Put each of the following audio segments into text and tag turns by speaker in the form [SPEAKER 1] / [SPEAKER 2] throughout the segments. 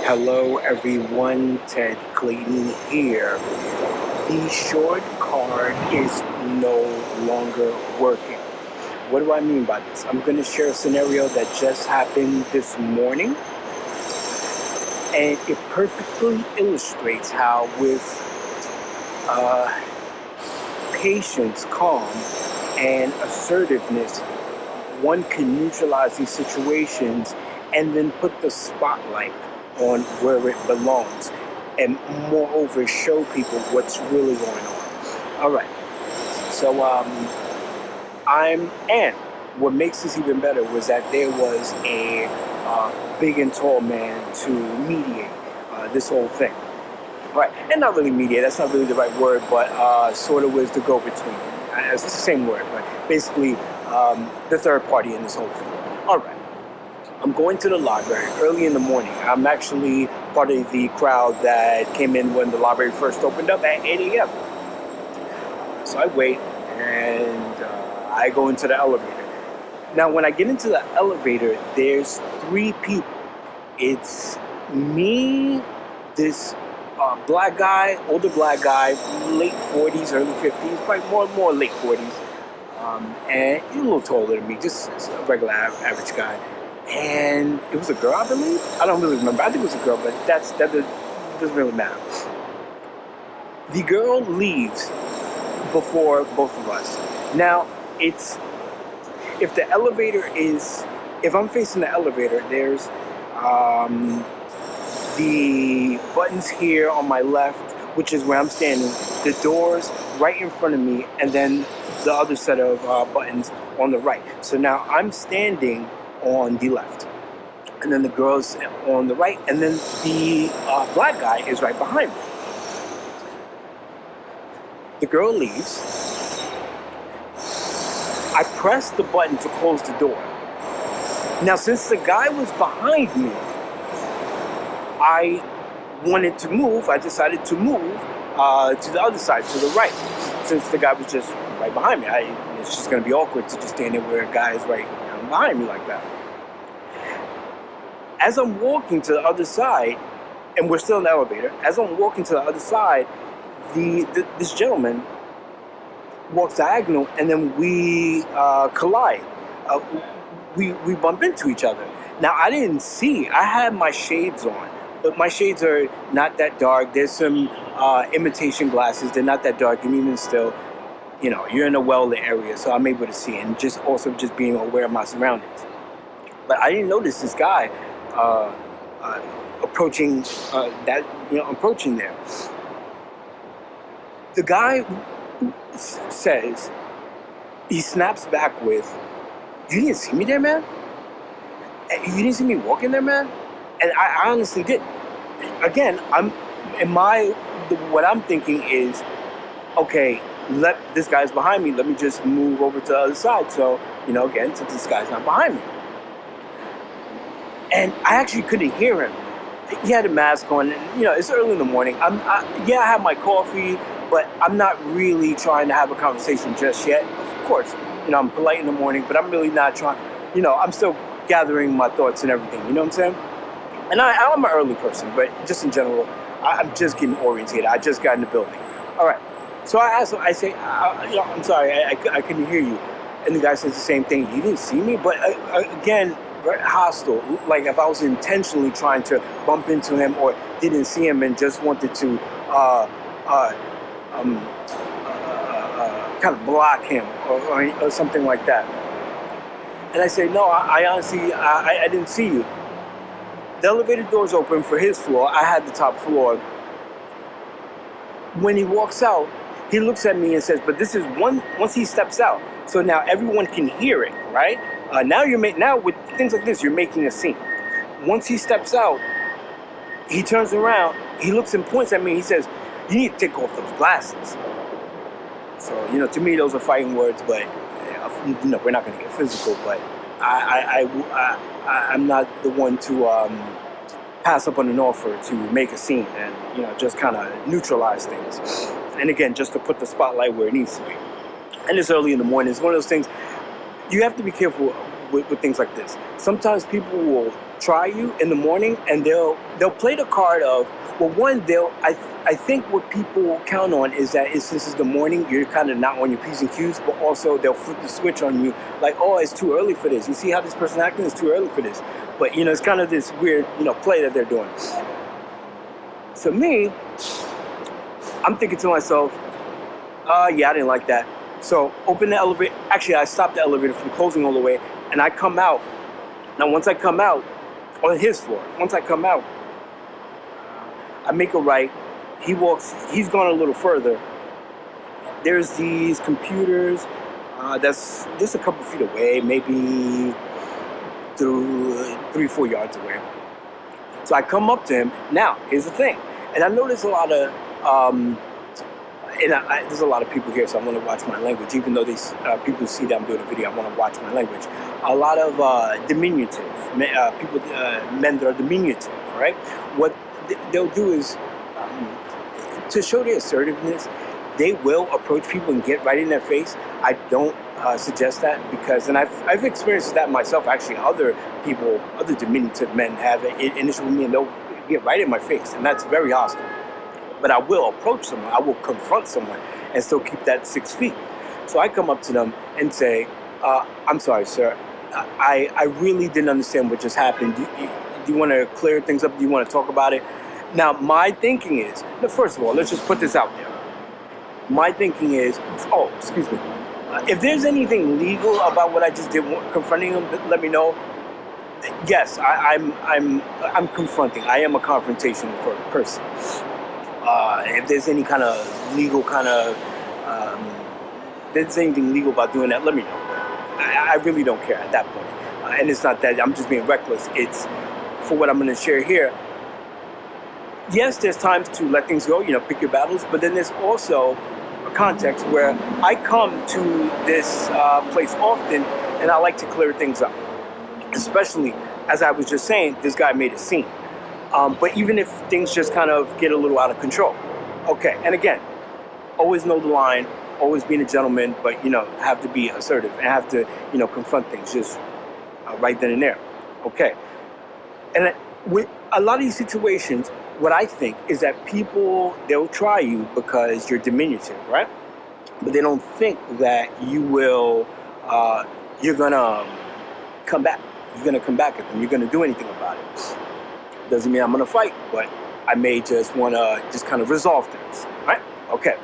[SPEAKER 1] Hello, everyone. Ted Clayton here. The short card is no longer working. What do I mean by this? I'm going to share a scenario that just happened this morning, and it perfectly illustrates how, with patience, calm, and assertiveness, one can neutralize these situations and then put the spotlight on where it belongs, and moreover show people what's really going on. All right, so and what makes this even better was that there was a big and tall man to mediate this whole thing. Right, and not really mediate, that's not really the right word, but sort of was the go-between. It's the same word, but basically the third party in this whole thing. All right. I'm going to the library early in the morning. I'm actually part of the crowd that came in when the library first opened up at 8 a.m. So I wait and I go into the elevator. Now, when I get into the elevator, there's three people. It's me, this black guy, older black guy, late 40s, early 50s, probably more late 40s. And he's a little taller than me, just a regular average guy. And it was a girl, I believe. I don't really remember. I think it was a girl, but that doesn't really matter. The girl leaves before both of us. Now, if I'm facing the elevator, there's the buttons here on my left, which is where I'm standing, the doors right in front of me, and then the other set of buttons on the right. So now I'm standing on the left, and then the girl's on the right, and then the black guy is right behind me. The girl leaves. I press the button to close the door. Now, since the guy was behind me, I wanted to move. I decided to move to the other side, to the right, since the guy was just right behind me. It's just going to be awkward to just stand there where a guy is right behind me like that. As I'm walking to the other side, and we're still in the elevator, as I'm walking to the other side, this gentleman walks diagonal, and then we collide. We bump into each other. Now, I didn't see. I had my shades on, but my shades are not that dark. There's some imitation glasses. They're not that dark, and even still, you're in a well-lit area, so I'm able to see, and just being aware of my surroundings. But I didn't notice this guy approaching approaching there. The guy says, he snaps back with, "You didn't see me there, man? You didn't see me walking there, man?" And I honestly didn't. Again, what I'm thinking is, okay, this guy's behind me, let me just move over to the other side. So, again, since this guy's not behind me. And I actually couldn't hear him. He had a mask on, and, it's early in the morning. I have my coffee, but I'm not really trying to have a conversation just yet. Of course, I'm polite in the morning, but I'm really not trying, I'm still gathering my thoughts and everything, you know what I'm saying? And I'm an early person, but just in general, I'm just getting orientated. I just got in the building. All right. So I asked him, I say, I'm sorry, I couldn't hear you. And the guy says the same thing. You didn't see me? But again, very hostile. Like if I was intentionally trying to bump into him or didn't see him and just wanted to kind of block him or something like that. And I say, no, I honestly, I didn't see you. The elevator door's open for his floor. I had the top floor. When he walks out, he looks at me and says, but this is once he steps out. So now everyone can hear it, right? Now with things like this, you're making a scene. Once he steps out, he turns around, he looks and points at me, he says, you need to take off those glasses. So, to me, those are fighting words, but, we're not going to get physical, but I'm not the one to pass up on an offer to make a scene and, just kind of neutralize things. And again, just to put the spotlight where it needs to be. And it's early in the morning. It's one of those things, you have to be careful with things like this. Sometimes people will try you in the morning, and they'll play the card of, well, one, I think what people count on is that since it's the morning, you're kind of not on your P's and Q's, but also they'll flip the switch on you, like, oh, it's too early for this. You see how this person acting? It's too early for this. But, it's kind of this weird, play that they're doing. So me, I'm thinking to myself, yeah, I didn't like that. So open the elevator. Actually, I stopped the elevator from closing all the way, and I come out. Now, once I come out, on his floor, once I come out, I make a right. He's gone a little further. There's these computers that's just a couple feet away, maybe 3-4 yards away. So I come up to him. Now, here's the thing. And I know there's a lot of, there's a lot of people here, so I want to watch my language. Even though these people see that I'm doing a video, I want to watch my language. A lot of diminutive, men that are diminutive, right? What they'll do is, to show their assertiveness, they will approach people and get right in their face. I don't suggest that because, and I've experienced that myself. Actually, other diminutive men have an issue with me, and they'll get right in my face, and that's very hostile. But I will approach someone, I will confront someone, and still keep that 6 feet. So I come up to them and say, I'm sorry, sir. I really didn't understand what just happened. Do you want to clear things up? Do you want to talk about it? Now, my thinking is, first of all, let's just put this out there. My thinking is, excuse me. If there's anything legal about what I just did, confronting them, let me know. Yes, I'm confronting. I am a confrontational person. If there's any kind of legal if there's anything legal about doing that, let me know. But I really don't care at that point. And it's not that I'm just being reckless. It's for what I'm going to share here. Yes, there's times to let things go, pick your battles, but then there's also a context where I come to this place often, and I like to clear things up. Especially, as I was just saying, this guy made a scene. But even if things just kind of get a little out of control. Okay, and again, always know the line, always being a gentleman, but, have to be assertive and have to, confront things just right then and there. Okay. And with a lot of these situations, what I think is that people, they'll try you because you're diminutive, right? But they don't think that you will, you're going to come back. You're going to come back at them. You're going to do anything about it. Doesn't mean I'm going to fight, but I may just want to just kind of resolve things, right? Okay.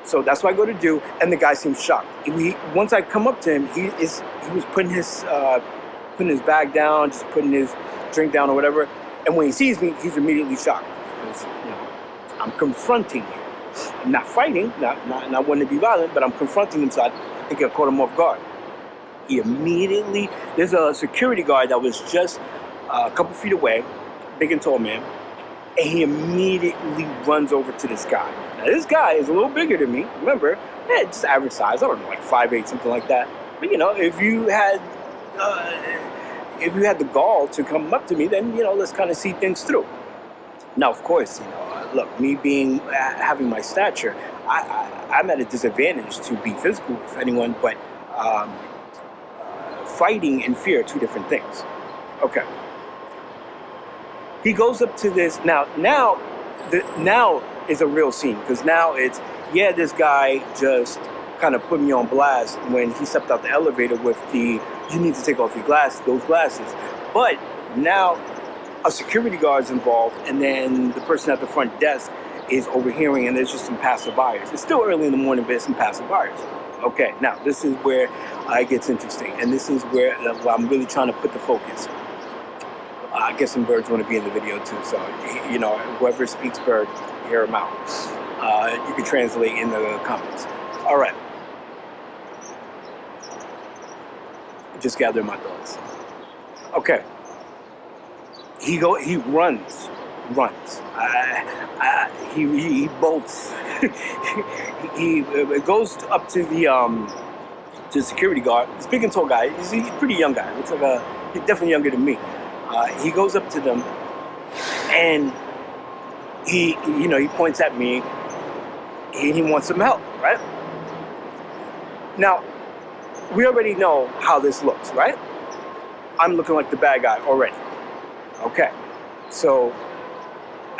[SPEAKER 1] So that's what I go to do, and the guy seems shocked. Once I come up to him, he was putting his bag down, just putting his drink down or whatever. And when he sees me, he's immediately shocked. Because, I'm confronting him. I'm not fighting, not wanting to be violent, but I'm confronting him, so I think I caught him off guard. He immediately, there's a security guard that was just a couple feet away, big and tall man, and he immediately runs over to this guy. Now, this guy is a little bigger than me. Remember, just average size. I don't know, like 5'8", something like that. But if you had the gall to come up to me, then let's kind of see things through. Now, of course, look, me having my stature, I'm at a disadvantage to be physical with anyone. But fighting and fear are two different things. Okay. He goes up to this now is a real scene, because now it's, this guy just kind of put me on blast when he stepped out the elevator with you need to take off those glasses. But now a security guard's involved, and then the person at the front desk is overhearing, and there's just some passerbyers. It's still early in the morning, but there's some passerbyers. Okay, now this is where it gets interesting, and this is where I'm really trying to put the focus. I guess some birds want to be in the video too, so whoever speaks bird, hear them out. You can translate in the comments. All right. Just gathering my thoughts. Okay. He runs. He bolts. he goes up to the security guard. This big and tall guy. He's a pretty young guy. Looks like he's definitely younger than me. He goes up to them, and he points at me. He wants some help, right? Now, we already know how this looks, right? I'm looking like the bad guy already. Okay. So,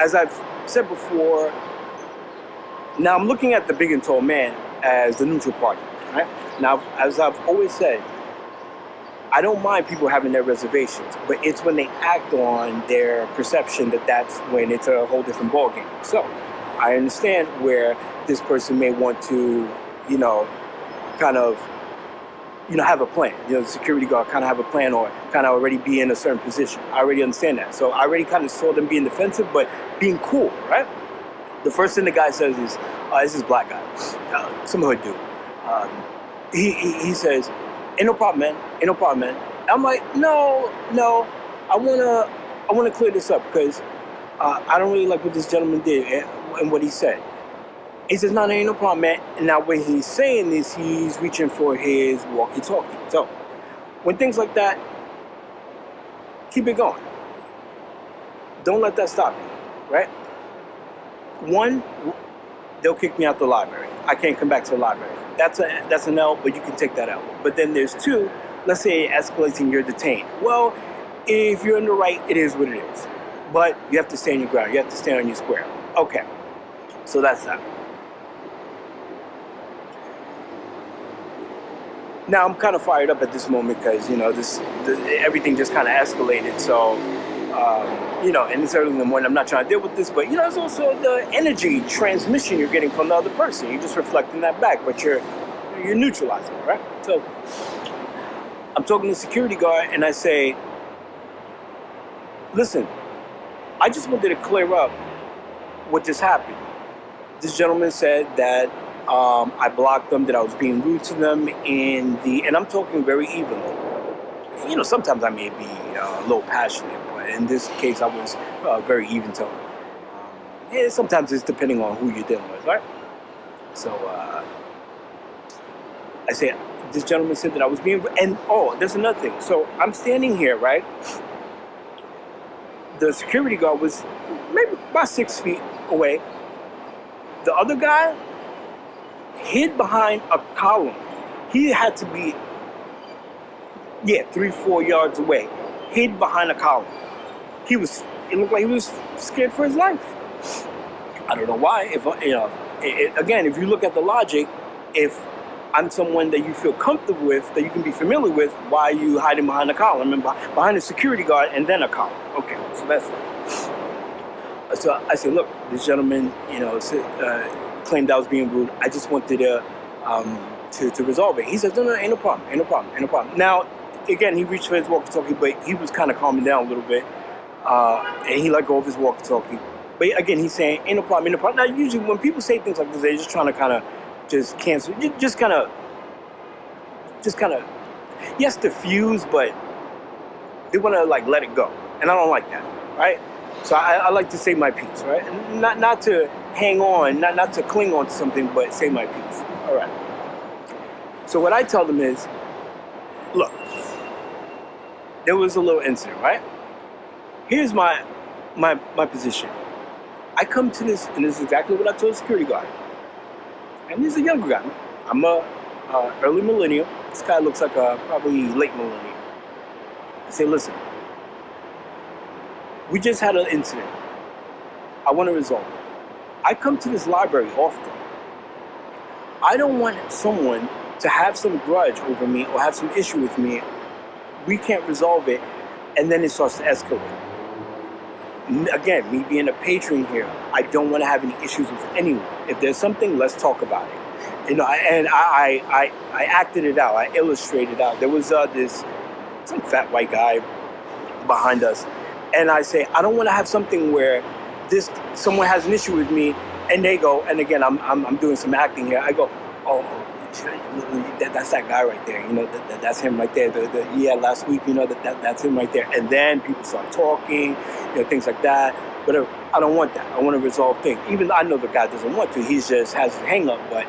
[SPEAKER 1] as I've said before, now I'm looking at the big and tall man as the neutral party, right? Now, as I've always said, I don't mind people having their reservations, but it's when they act on their perception that's when it's a whole different ballgame. So, I understand where this person may want to, kind of, have a plan. The security guard kind of have a plan or kind of already be in a certain position. I already understand that. So I already kind of saw them being defensive, but being cool, right? The first thing the guy says is, this is black guy, some hood dude. He says, ain't no problem, man. Ain't no problem, man. I'm like, no. I wanna clear this up because I don't really like what this gentleman did and what he said. He says, no, ain't no problem, man. And now when he's saying this, he's reaching for his walkie-talkie. So when things like that, keep it going. Don't let that stop you, right? One, they'll kick me out the library. I can't come back to the library. That's an L, but you can take that L. But then there's two, let's say it escalates and you're detained. Well, if you're in the right, it is what it is. But you have to stand your ground. You have to stand on your square. Okay, so that's that. Now I'm kind of fired up at this moment because everything just kind of escalated. So and it's early in the morning. I'm not trying to deal with this, but it's also the energy transmission you're getting from the other person. You're just reflecting that back, but you're neutralizing it, right? So I'm talking to the security guard and I say, listen, I just wanted to clear up what just happened. This gentleman said that I blocked them, that I was being rude to them and I'm talking very evenly. Sometimes I may be a little passionate, but in this case I was very even toned. Sometimes it's depending on who you're dealing with, right? So I say, this gentleman said that I was being, and there's another thing. So I'm standing here, right? The security guard was maybe about 6 feet away. The other guy hid behind a column. He had to be 3-4 yards away, hid behind a column. It looked like he was scared for his life. I don't know why. Again, if you look at the logic, if I'm someone that you feel comfortable with, that you can be familiar with, why are you hiding behind a column and behind a security guard and then a column? Okay, so that's that. So I said, look, this gentleman, claimed I was being rude. I just wanted to resolve it. He says, no, ain't no problem. Now, again, he reached for his walkie-talkie, but he was kind of calming down a little bit, and he let go of his walkie-talkie. But again, he's saying, ain't no problem. Now, usually when people say things like this, they're just trying to kind of just cancel, just kind of, yes, diffuse, but they want to let it go, and I don't like that, right? So I like to say my piece, right? And not to hang on, not to cling on to something, but say my piece. All right. So what I tell them is, look, there was a little incident, right? Here's my position. I come to this, and this is exactly what I told the security guard. And he's a younger guy. I'm a early millennial. This guy looks like a probably late millennial. I say, listen, we just had an incident. I want to resolve it. I come to this library often. I don't want someone to have some grudge over me or have some issue with me. We can't resolve it, and then it starts to escalate. Again, me being a patron here, I don't want to have any issues with anyone. If there's something, let's talk about it. And I acted it out. I illustrated it out. There was some fat white guy behind us, and I say, I don't want to have something where someone has an issue with me, and they go, and again, I'm doing some acting here. I go, oh, that's that guy right there. That's him right there. Last week, that's him right there. And then people start talking, things like that. Whatever. I don't want that. I want to resolve things. Even though I know the guy doesn't want to. He just has a hang up, but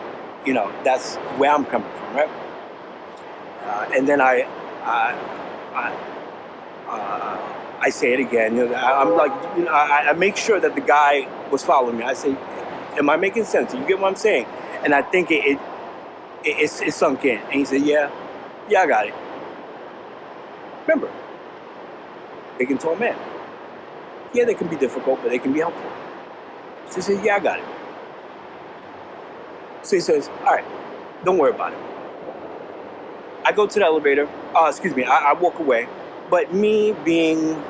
[SPEAKER 1] that's where I'm coming from, right? And then I say it again. I'm like, I make sure that the guy was following me. I say, am I making sense? You get what I'm saying? And I think it sunk in. And he said, yeah, I got it. Remember, big and tall man. Yeah, they can be difficult, but they can be helpful. So he says, yeah, I got it. So he says, all right, don't worry about it. I go to the elevator. I walk away. But me being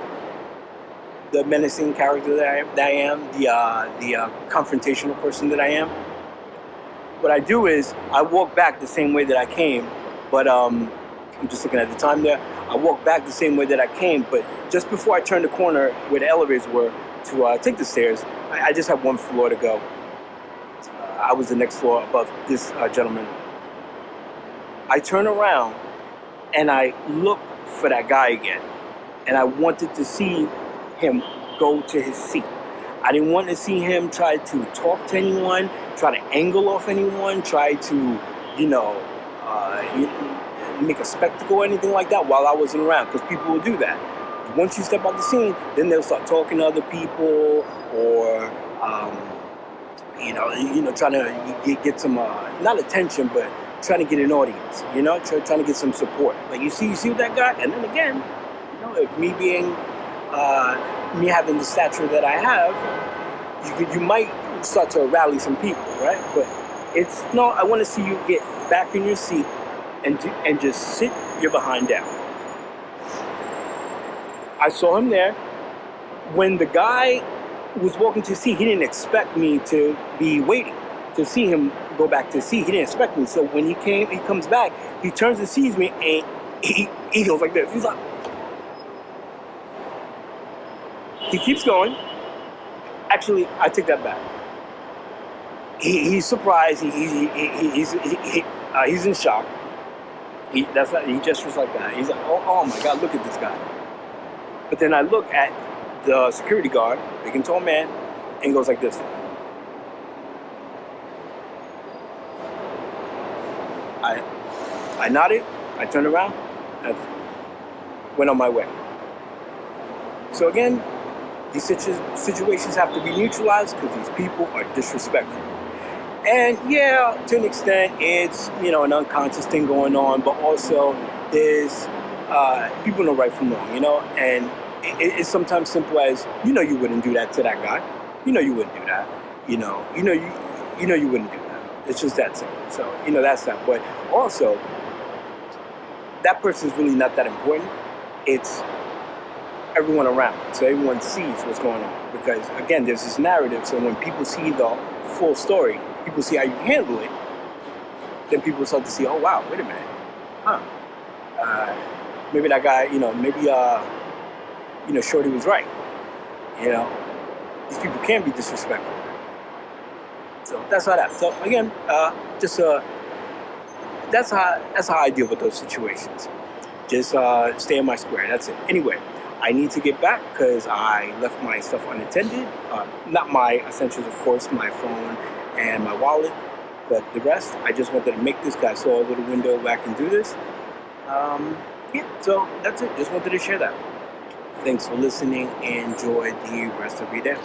[SPEAKER 1] the menacing character that I am, the confrontational person that I am, what I do is I walk back the same way that I came. But I'm just looking at the time there. I walk back the same way that I came. But just before I turn the corner where the elevators were to take the stairs, I just had one floor to go. I was the next floor above this gentleman. I turn around and I look for that guy again. And I wanted to see him go to his seat. I didn't want to see him try to talk to anyone, try to angle off anyone, try to, make a spectacle or anything like that while I wasn't around, because people will do that. Once you step out the scene, then they'll start talking to other people or, trying to get some, not attention, but trying to get an audience, trying to get some support. Like you see with that guy, and then again, if me being, me having the stature that I have, you might start to rally some people, right? But I want to see you get back in your seat and just sit your behind down. I saw him there. When the guy was walking to his seat, he didn't expect me to be waiting to see him go back to his seat. He didn't expect me. So when he comes back, he turns and sees me, and he goes like this. He's like, he keeps going. Actually, I take that back. He's surprised. He's in shock. He gestures like that. He's like, oh my God, look at this guy. But then I look at the security guard, big and tall man, and goes like this. I nodded. I turned around. And went on my way. So again, these situations have to be neutralized because these people are disrespectful. And yeah, to an extent, it's an unconscious thing going on, but also there's people know right from wrong, and it's sometimes simple as you wouldn't do that to that guy, you wouldn't do that, you wouldn't do that. It's just that simple. So that's that. But also, that person's really not that important. It's everyone around, so everyone sees what's going on. Because again, there's this narrative. So when people see the full story, people see how you handle it, then people start to see, oh wow, wait a minute, maybe that guy, Shorty was right. These people can be disrespectful. So that's how that. So again, that's how I deal with those situations. Just stay in my square. That's it. Anyway, I need to get back because I left my stuff unattended. Not my essentials, of course, my phone and my wallet, but the rest, I just wanted to make this guy saw a little window where I can do this. So that's it. Just wanted to share that. Thanks for listening. Enjoy the rest of your day.